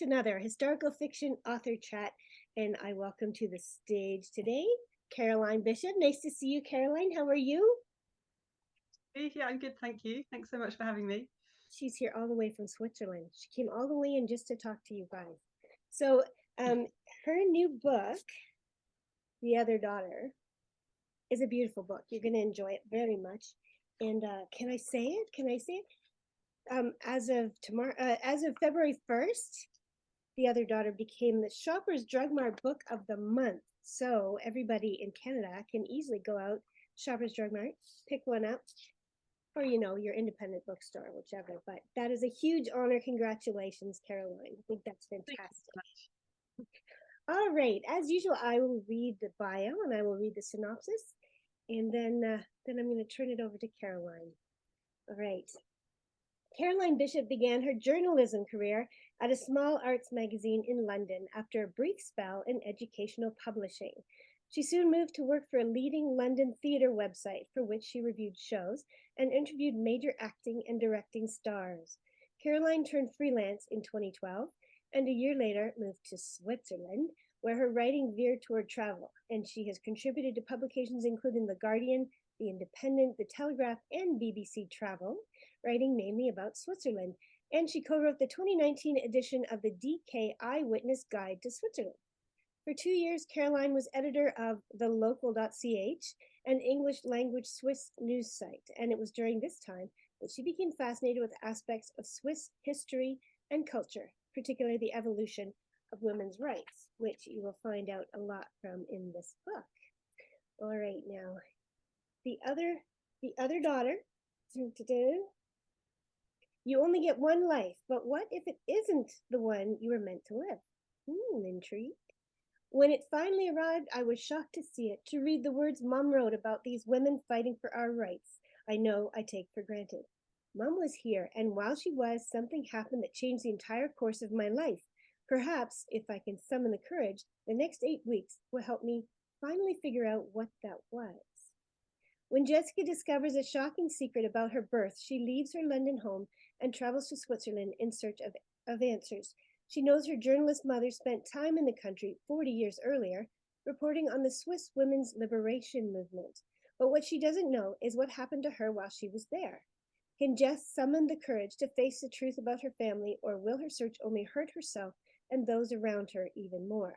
another historical fiction author chat, and I welcome to the stage today Caroline Bishop. Nice to see you, Caroline. How are you? Yeah, I'm good, thank you. Thanks so much for having me. She's here all the way from Switzerland. She came all the way in just to talk to you guys. So, um, her new book, The Other Daughter, is a beautiful book. You're going to enjoy it very much. And can I say it? Can I say it? As of February 1st, The Other Daughter became the Shoppers Drug Mart Book of the Month. So everybody in Canada can easily go out, Shoppers Drug Mart, pick one up, or your independent bookstore, whichever. But that is a huge honor. Congratulations, Caroline. I think that's Thank you fantastic. so much. All right, as usual, I will read the bio and I will read the synopsis, and then I'm going to turn it over to Caroline. All right. Caroline Bishop began her journalism career at a small arts magazine in London after a brief spell in educational publishing. She soon moved to work for a leading London theatre website for which she reviewed shows and interviewed major acting and directing stars. Caroline turned freelance in 2012 and a year later moved to Switzerland, where her writing veered toward travel, and she has contributed to publications including The Guardian, The Independent, The Telegraph, and BBC Travel, writing mainly about Switzerland. And she co-wrote the 2019 edition of the DK Eyewitness Guide to Switzerland. For 2 years, Caroline was editor of thelocal.ch, an English language Swiss news site, and it was during this time that she became fascinated with aspects of Swiss history and culture, particularly the evolution of women's rights, which you will find out a lot from in this book. All right, now, the other daughter. You only get one life, but what if it isn't the one you were meant to live? Intrigued. When it finally arrived, I was shocked to see it, to read the words Mom wrote about these women fighting for our rights. I know I take for granted. Mom was here, and while she was, something happened that changed the entire course of my life. Perhaps, if I can summon the courage, the next 8 weeks will help me finally figure out what that was. When Jessica discovers a shocking secret about her birth, she leaves her London home and travels to Switzerland in search of answers. She knows her journalist mother spent time in the country 40 years earlier, reporting on the Swiss women's liberation movement. But what she doesn't know is what happened to her while she was there. Can Jess summon the courage to face the truth about her family, or will her search only hurt herself and those around her even more?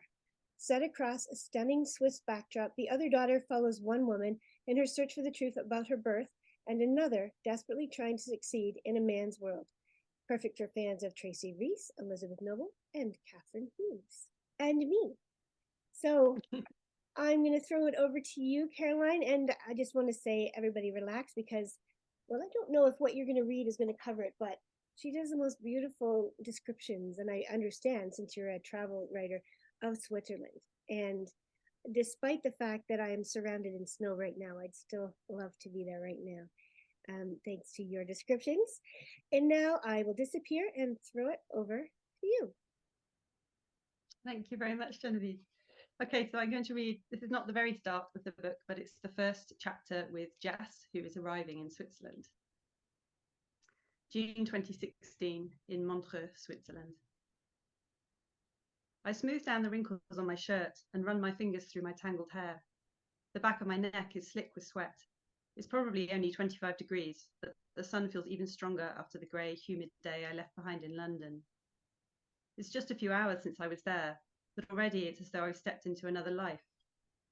Set across a stunning Swiss backdrop, The Other Daughter follows one woman in her search for the truth about her birth and another desperately trying to succeed in a man's world. Perfect for fans of Tracy Reese, Elizabeth Noble, and Catherine Hughes, and me. So I'm going to throw it over to you, Caroline, and I just want to say, everybody relax, because, well, I don't know if what you're going to read is going to cover it, but she does the most beautiful descriptions, and I understand, since you're a travel writer, of Switzerland. And despite the fact that I am surrounded in snow right now, I'd still love to be there right now. Thanks to your descriptions. And now I will disappear and throw it over to you. Thank you very much, Genevieve. Okay, so I'm going to read, this is not the very start of the book, but it's the first chapter with Jess, who is arriving in Switzerland. June 2016, in Montreux, Switzerland. I smooth down the wrinkles on my shirt and run my fingers through my tangled hair. The back of my neck is slick with sweat. It's probably only 25 degrees, but the sun feels even stronger after the grey, humid day I left behind in London. It's just a few hours since I was there, but already it's as though I've stepped into another life.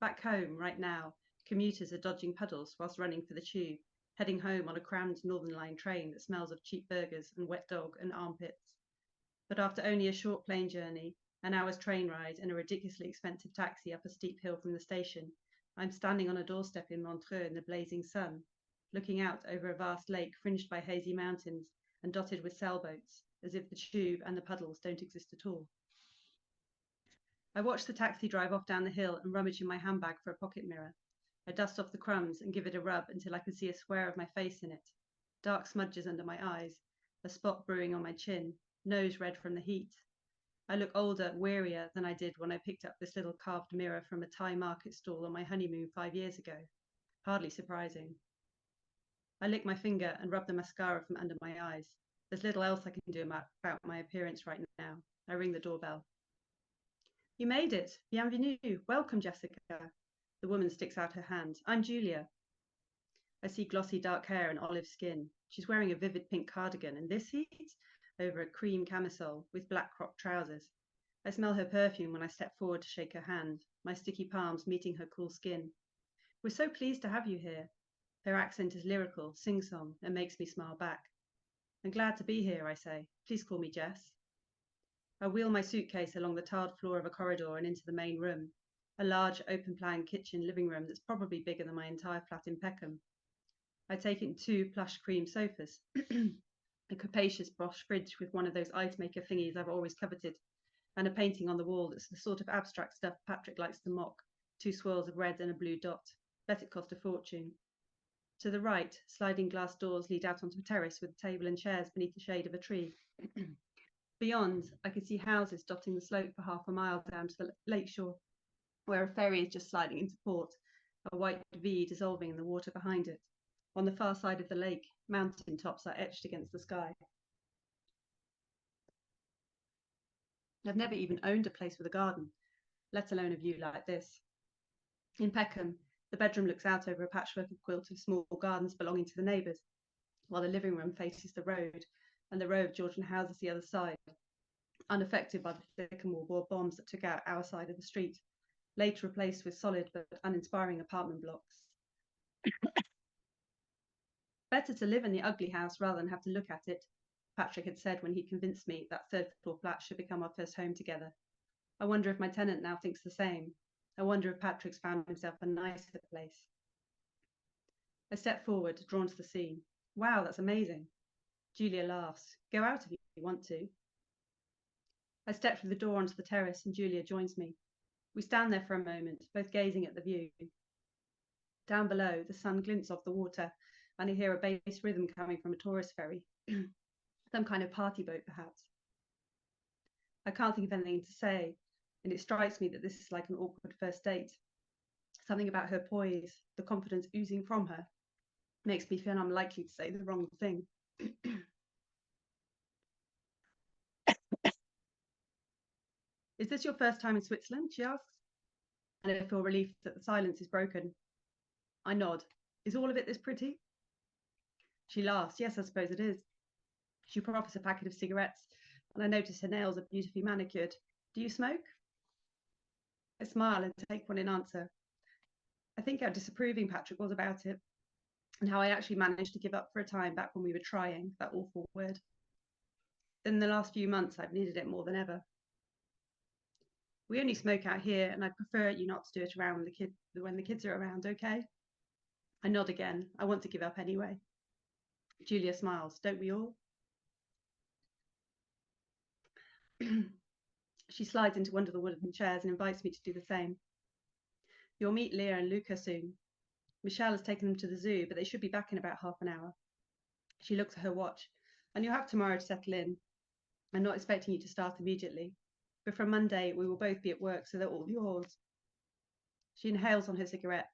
Back home, right now, commuters are dodging puddles whilst running for the tube, heading home on a crammed Northern Line train that smells of cheap burgers and wet dog and armpits. But after only a short plane journey, an hour's train ride, and a ridiculously expensive taxi up a steep hill from the station, I'm standing on a doorstep in Montreux in the blazing sun, looking out over a vast lake fringed by hazy mountains and dotted with sailboats, as if the tube and the puddles don't exist at all. I watch the taxi drive off down the hill and rummage in my handbag for a pocket mirror. I dust off the crumbs and give it a rub until I can see a square of my face in it, dark smudges under my eyes, a spot brewing on my chin, nose red from the heat. I look older, wearier than I did when I picked up this little carved mirror from a Thai market stall on my honeymoon 5 years ago. Hardly surprising. I lick my finger and rub the mascara from under my eyes. There's little else I can do about my appearance right now. I ring the doorbell. You made it. Bienvenue. Welcome, Jessica. The woman sticks out her hand. I'm Julia. I see glossy dark hair and olive skin. She's wearing a vivid pink cardigan in this heat over a cream camisole with black crop trousers. I smell her perfume when I step forward to shake her hand, my sticky palms meeting her cool skin. We're so pleased to have you here. Her accent is lyrical, sing-song, and makes me smile back. I'm glad to be here, I say. Please call me Jess. I wheel my suitcase along the tiled floor of a corridor and into the main room, a large open-plan kitchen living room that's probably bigger than my entire flat in Peckham. I take in 2 plush cream sofas, a capacious Bosch fridge with one of those ice maker thingies I've always coveted, and a painting on the wall that's the sort of abstract stuff Patrick likes to mock, 2 swirls of red and a blue dot. Bet it cost a fortune. To the right, sliding glass doors lead out onto a terrace with a table and chairs beneath the shade of a tree. Beyond, I can see houses dotting the slope for half a mile down to the lake shore, where a ferry is just sliding into port, a white V dissolving in the water behind it. On the far side of the lake, mountain tops are etched against the sky. I've never even owned a place with a garden, let alone a view like this. In Peckham, the bedroom looks out over a patchwork of quilt of small gardens belonging to the neighbours, while the living room faces the road and the row of Georgian houses the other side, unaffected by the Sycamore War bombs that took out our side of the street, later replaced with solid but uninspiring apartment blocks. Better to live in the ugly house rather than have to look at it, Patrick had said when he convinced me that 3rd floor flat should become our first home together. I wonder if my tenant now thinks the same. I wonder if Patrick's found himself a nicer place. I step forward, drawn to the scene. Wow, that's amazing. Julia laughs. Go out if you want to. I step through the door onto the terrace and Julia joins me. We stand there for a moment, both gazing at the view. Down below, the sun glints off the water and I hear a bass rhythm coming from a tourist ferry. Some kind of party boat, perhaps. I can't think of anything to say, and it strikes me that this is like an awkward first date. Something about her poise, the confidence oozing from her, makes me feel I'm likely to say the wrong thing. Is this your first time in Switzerland? She asks, and I feel relieved that the silence is broken. I nod. Is all of it this pretty? She laughs. Yes, I suppose it is. She proffers a packet of cigarettes, and I notice her nails are beautifully manicured. Do you smoke? I smile and take one in answer. I think how disapproving Patrick was about it, and how I actually managed to give up for a time back when we were trying, that awful word. In the last few months, I've needed it more than ever. We only smoke out here, and I'd prefer you not to do it around when the kids are around, okay? I nod again. I want to give up anyway. Julia smiles. Don't we all? She slides into one of the wooden chairs and invites me to do the same. You'll meet Leah and Luca soon. Michelle has taken them to the zoo, but they should be back in about half an hour. She looks at her watch. And you'll have tomorrow to settle in. I'm not expecting you to start immediately, but from Monday we will both be at work, so they're all yours. She inhales on her cigarette,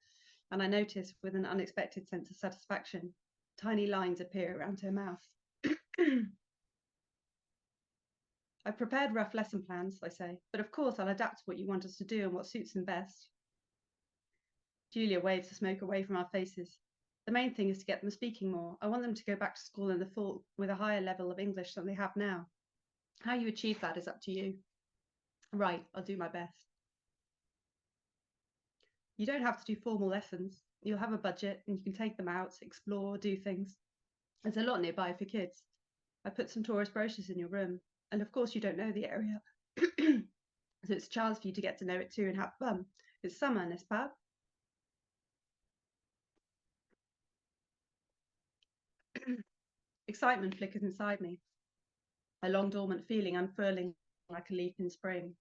and I notice, with an unexpected sense of satisfaction, tiny lines appear around her mouth. I've prepared rough lesson plans, I say, but of course I'll adapt to what you want us to do and what suits them best. Julia waves the smoke away from our faces. The main thing is to get them speaking more. I want them to go back to school in the fall with a higher level of English than they have now. How you achieve that is up to you. Right, I'll do my best. You don't have to do formal lessons. You'll have a budget and you can take them out, explore, do things. There's a lot nearby for kids. I put some tourist brochures in your room, and of course you don't know the area. So it's a chance for you to get to know it too and have fun. It's summer, n'est-ce pas? Excitement flickers inside me, a long dormant feeling unfurling like a leaf in spring.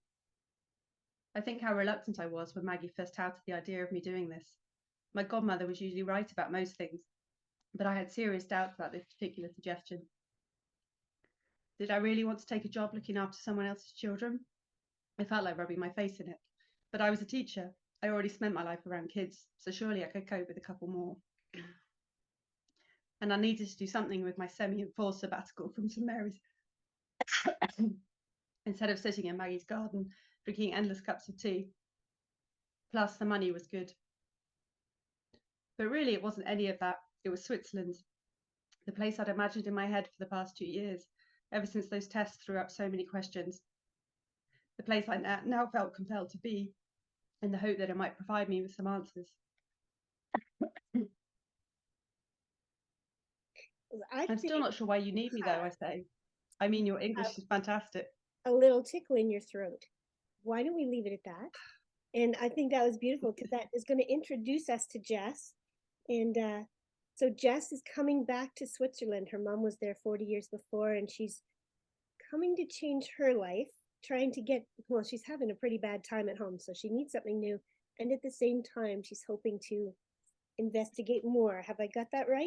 I think how reluctant I was when Maggie first touted the idea of me doing this. My godmother was usually right about most things, but I had serious doubts about this particular suggestion. Did I really want to take a job looking after someone else's children? I felt like rubbing my face in it. But I was a teacher. I already spent my life around kids, so surely I could cope with a couple more. And I needed to do something with my semi-enforced sabbatical from St Mary's. instead of sitting in Maggie's garden drinking endless cups of tea. Plus, the money was good. But really, it wasn't any of that. It was Switzerland, the place I'd imagined in my head for the past 2 years, ever since those tests threw up so many questions. The place I now felt compelled to be, in the hope that it might provide me with some answers. I I'm think still not sure why you need me, though, I say. I mean, your English is fantastic. a little tickle in your throat. Why don't we leave it at that? And I think that was beautiful because that is going to introduce us to Jess. And so Jess is coming back to Switzerland. Her mom was there 40 years before, and she's coming to change her life, trying to get, well, she's having a pretty bad time at home, so she needs something new. And at the same time, she's hoping to investigate more. Have I got that right?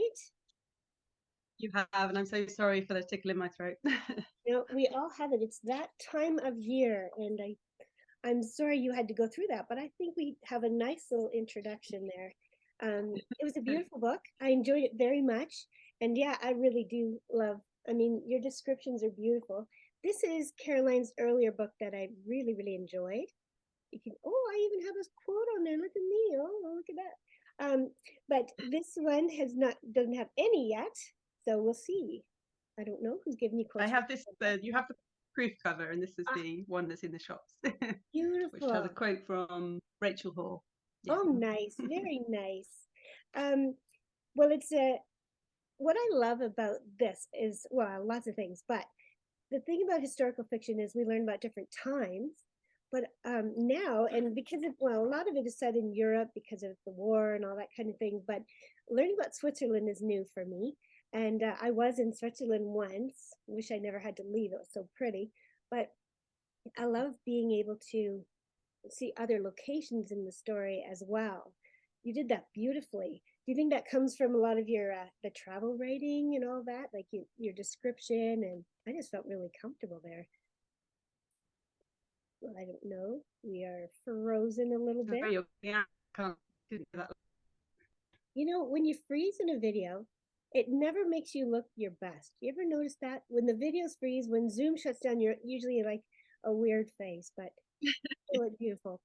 You have, and I'm so sorry for the tickle in my throat. You know, we all have it. It's that time of year, and I'm sorry you had to go through that, but I think we have a nice little introduction there. It was a beautiful book. I enjoyed it very much. And yeah, I really do love, I mean, your descriptions are beautiful. This is Caroline's earlier book that I really, really enjoyed. You can, oh, I even have a quote on there. Look at me. Oh, look at that. But this one doesn't have any yet. So we'll see. I don't know who's giving you I quotes. have this, you have the proof cover, and this is Ah, the one that's in the shops, which has a beautiful. quote from Rachel Hall. Yeah. Oh, nice. Very nice. Um, well, it's a what I love about this is, well, lots of things, but the thing about historical fiction is we learn about different times. But now, and because of, well, a lot of it is set in Europe because of the war and all that kind of thing. But learning about Switzerland is new for me. And I was in Switzerland once. Wish I never had to leave. It was so pretty. But I love being able to see other locations in the story as well. You did that beautifully. Do you think that comes from a lot of your the travel writing and all that, like your description? And I just felt really comfortable there. Well, I don't know. We are frozen a little bit. Yeah, can't do that. You know, when you freeze in a video, it never makes you look your best. You ever notice that? When the videos freeze, when Zoom shuts down, you're usually like a weird face, but you look beautiful.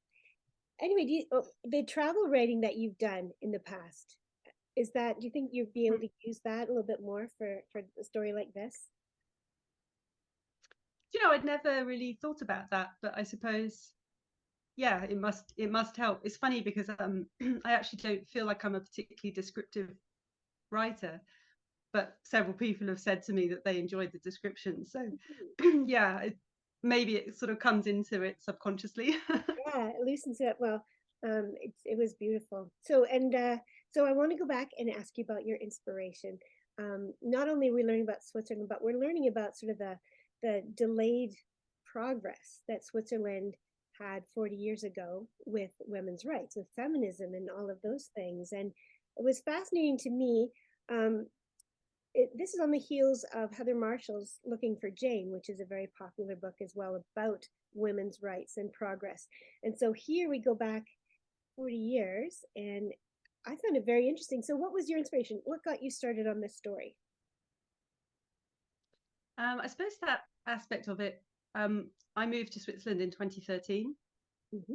Anyway, the travel writing that you've done in the past, is that, do you think you'd be able to use that a little bit more for a story like this? I'd never really thought about that, but I suppose, yeah, it must help. It's funny because I actually don't feel like I'm a particularly descriptive writer, but several people have said to me that they enjoyed the description. So yeah, maybe it sort of comes into it subconsciously. Yeah, it loosens it up. Well, it was beautiful. So and so I want to go back and ask you about your inspiration. Not only are we learning about Switzerland, but we're learning about sort of the delayed progress that Switzerland had 40 years ago with women's rights, with feminism, and all of those things. And it was fascinating to me. Um, this is on the heels of Heather Marshall's Looking for Jane, which is a very popular book as well about women's rights and progress. And so here we go back 40 years, and I found it very interesting. So, what was your inspiration? What got you started on this story? I suppose that aspect of it, I moved to Switzerland in 2013. Mm-hmm.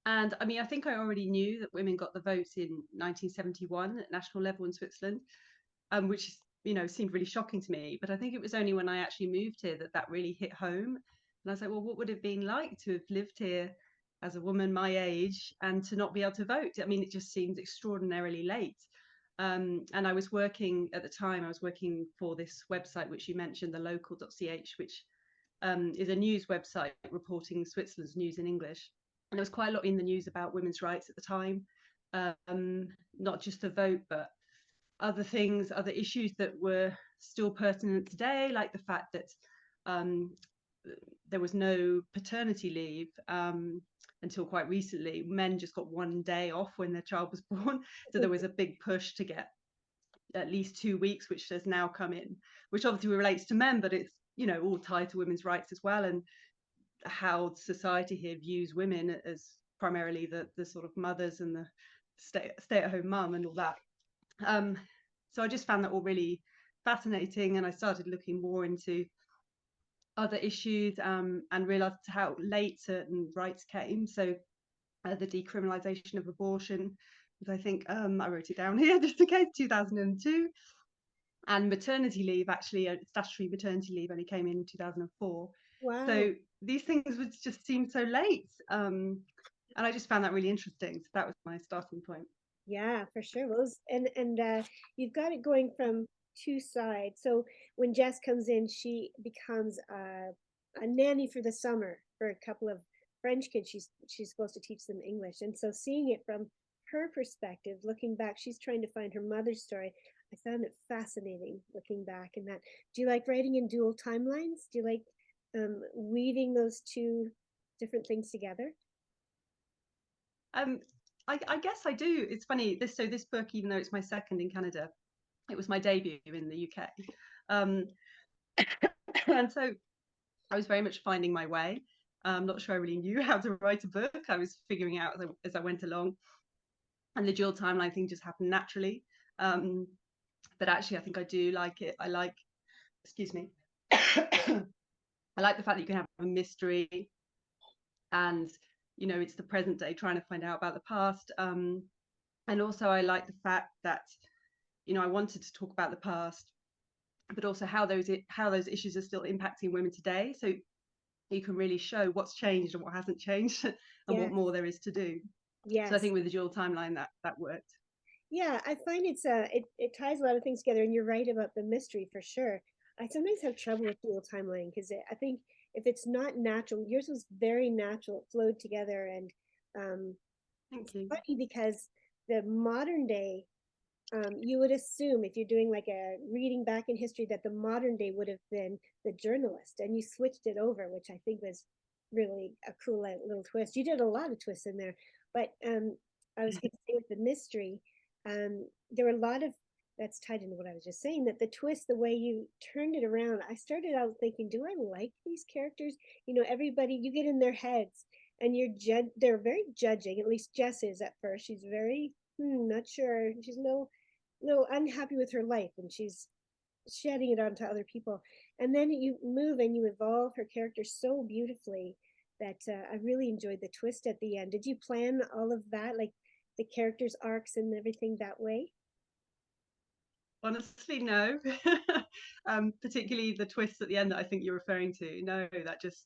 And I mean, I think I already knew that women got the vote in 1971 at national level in Switzerland, which seemed really shocking to me. But I think it was only when I actually moved here that that really hit home. And I was like, well, what would it have been like to have lived here as a woman my age and to not be able to vote? I mean, it just seemed extraordinarily late. And I was working at the time, I was working for this website, which you mentioned, the local.ch, which is a news website reporting Switzerland's news in English. And there was quite a lot in the news about women's rights at the time, not just the vote, but other things, other issues that were still pertinent today, like the fact that um, there was no paternity leave until quite recently. Men just got 1 day off when their child was born. So there was a big push to get at least 2 weeks, which has now come in, which obviously relates to men, but it's all tied to women's rights as well, and how society here views women as primarily the sort of mothers and the stay-at-home mum and all that. So I just found that all really fascinating, and I started looking more into other issues, and realised how late certain rights came. So the decriminalisation of abortion was, I think, I wrote it down here just in case, 2002. And maternity leave, actually, statutory maternity leave only came in 2004. Wow. So these things would just seem so late. And I just found that really interesting. So that was my starting point. Yeah, for sure. Well, you've got it going from two sides. So when Jess comes in, she becomes a nanny for the summer for a couple of French kids. She's supposed to teach them English, and so seeing it from her perspective, looking back, she's trying to find her mother's story. I found it fascinating looking back. And that, do you like writing in dual timelines? Do you like weaving those two different things together? Um, I guess I do. It's funny. This book, even though it's my second in Canada, it was my debut in the UK. Um, and so I was very much finding my way. I'm not sure I really knew how to write a book. I was figuring out as I went along, and the dual timeline thing just happened naturally. Um, but actually, I think I do like it. I like, excuse me, I like the fact that you can have a mystery, and it's the present day trying to find out about the past. And also, I like the fact that I wanted to talk about the past, but also how those issues are still impacting women today. So you can really show what's changed and what hasn't changed, and what Yes, more there is to do. So I yes. think with the dual timeline, that worked. Yeah, I find it ties a lot of things together, and you're right about the mystery for sure. I sometimes have trouble with dual timeline because I think if it's not natural, yours was very natural, it flowed together, and um, Thank it's you. funny because the modern day, you would assume if you're doing like a reading back in history that the modern day would have been the journalist, and you switched it over, which I think was really a cool little twist. You did a lot of twists in there, but I was going to say with the mystery, there were a lot of that's tied into what I was just saying, that the twist, the way you turned it around, I started out thinking, do I like these characters? Everybody, you get in their heads and they're very judging, at least Jess is at first. She's very not sure. She's no unhappy with her life, and she's shedding it onto other people. And then you move and you evolve her character so beautifully that I really enjoyed the twist at the end. Did you plan all of that, like the characters' arcs and everything that way? Honestly, no. Particularly the twist at the end that I think you're referring to. No, that just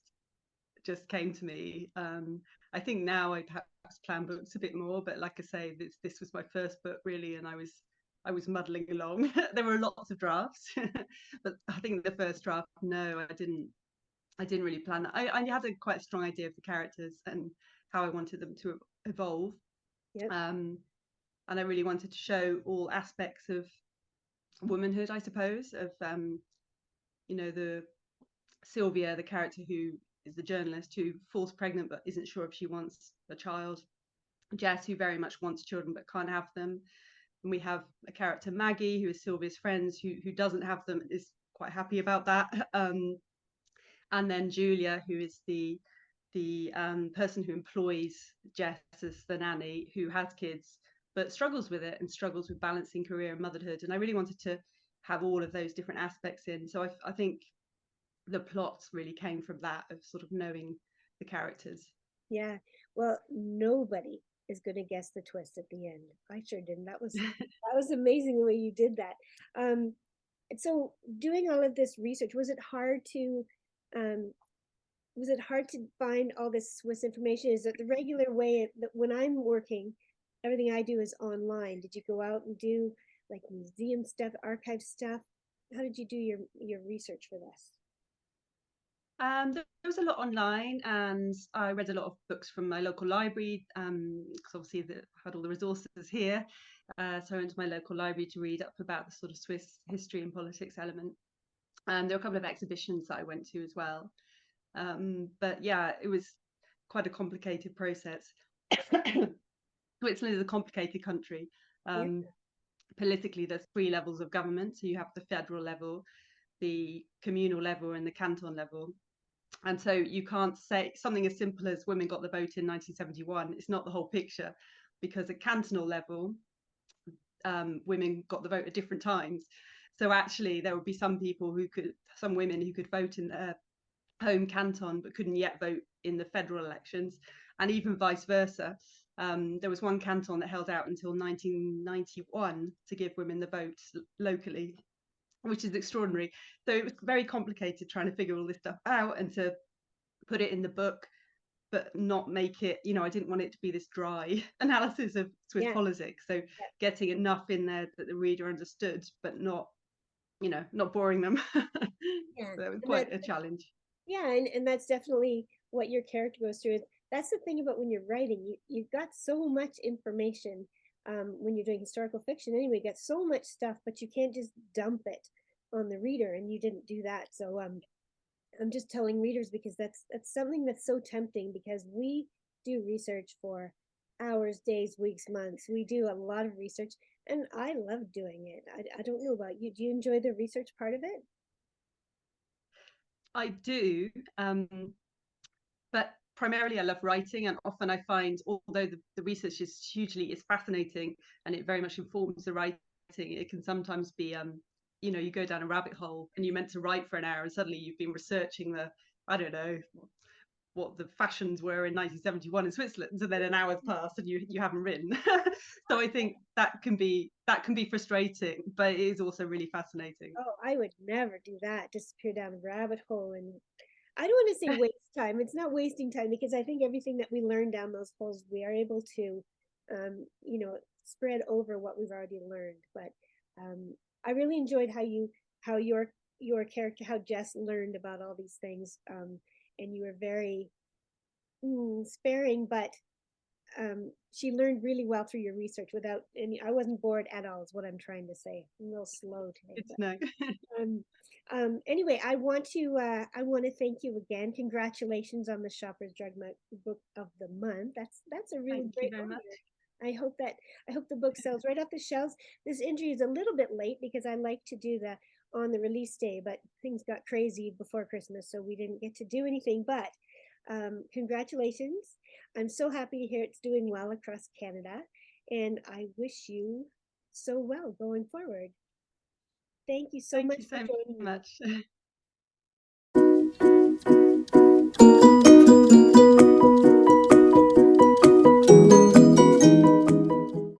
came to me. I think now I'd perhaps plan books a bit more, but like I say, this was my first book really, and I was muddling along. There were lots of drafts, but I think the first draft, no, I didn't really plan that. I had a quite strong idea of the characters and how I wanted them to evolve. Yep. Um, and I really wanted to show all aspects of womanhood, I suppose, of the Sylvia, the character who is the journalist who falls pregnant but isn't sure if she wants a child. Jess, who very much wants children but can't have them. And we have a character, Maggie, who is Sylvia's friend, who doesn't have them, is quite happy about that. And then Julia, who is the person who employs Jess as the nanny, who has kids but struggles with it and struggles with balancing career and motherhood. And I really wanted to have all of those different aspects in. So I think the plots really came from that, of sort of knowing the characters. Yeah. Well, nobody is going to guess the twist at the end. I sure didn't. That was amazing the way you did that. Um, so doing all of this research, um, was it hard to find all this Swiss information? Is it the regular way that when I'm working, everything I do is online? Did you go out and do like museum stuff, archive stuff? How did you do your research for this? There was a lot online, and I read a lot of books from my local library, because obviously I had all the resources here. So I went to my local library to read up about the sort of Swiss history and politics element. And there were a couple of exhibitions that I went to as well. But yeah, it was quite a complicated process. Switzerland is a complicated country. Yeah, Um, Politically, there's three levels of government. So you have the federal level, the communal level, and the canton level. And so you can't say something as simple as women got the vote in 1971. It's not the whole picture, because at cantonal level, women got the vote at different times. So actually, there would be some women who could vote in home canton but couldn't yet vote in the federal elections, and even vice versa. There was one canton that held out until 1991 to give women the vote locally, which is extraordinary. So it was very complicated trying to figure all this stuff out and to put it in the book, but not make it, I didn't want it to be this dry analysis of Swiss Yeah. politics. So Yeah. getting enough in there that the reader understood, but not, not boring them. Yeah. So it was And quite a challenge. yeah, and that's definitely what your character goes through. That's the thing about when you're writing, you've got so much information. When you're doing historical fiction anyway, you got so much stuff, but you can't just dump it on the reader, and you didn't do that. So I'm just telling readers, because that's something that's so tempting, because we do research for hours, days, weeks, months. We do a lot of research, and I love doing it. I don't know about you. Do you enjoy the research part of it? I do, but primarily I love writing, and often I find, although the research is fascinating and it very much informs the writing, it can sometimes be you go down a rabbit hole and you're meant to write for an hour and suddenly you've been researching I don't know what the fashions were in 1971 in Switzerland, and then an hour's passed and you haven't written. So I think that can be frustrating, but it is also really fascinating. Oh, I would never do that. Disappear down a rabbit hole. And I don't want to say waste time. It's not wasting time, because I think everything that we learn down those holes, we are able to, spread over what we've already learned. But I really enjoyed how your character, how Jess learned about all these things. And you were very sparing, but she learned really well through your research without any. I wasn't bored at all, is what I'm trying to say. I'm a little slow today, It's but no. um, anyway, I want to thank you again. Congratulations on the Shoppers Drug Book of the Month. That's a really Thank you great very much. honor. I hope the book sells right off the shelves. This interview is a little bit late because I like to do the on the release day, but things got crazy before Christmas, so we didn't get to do anything. But congratulations. I'm so happy to hear it's doing well across Canada, and I wish you so well going forward. Thank you so Thank much you for so joining me. much.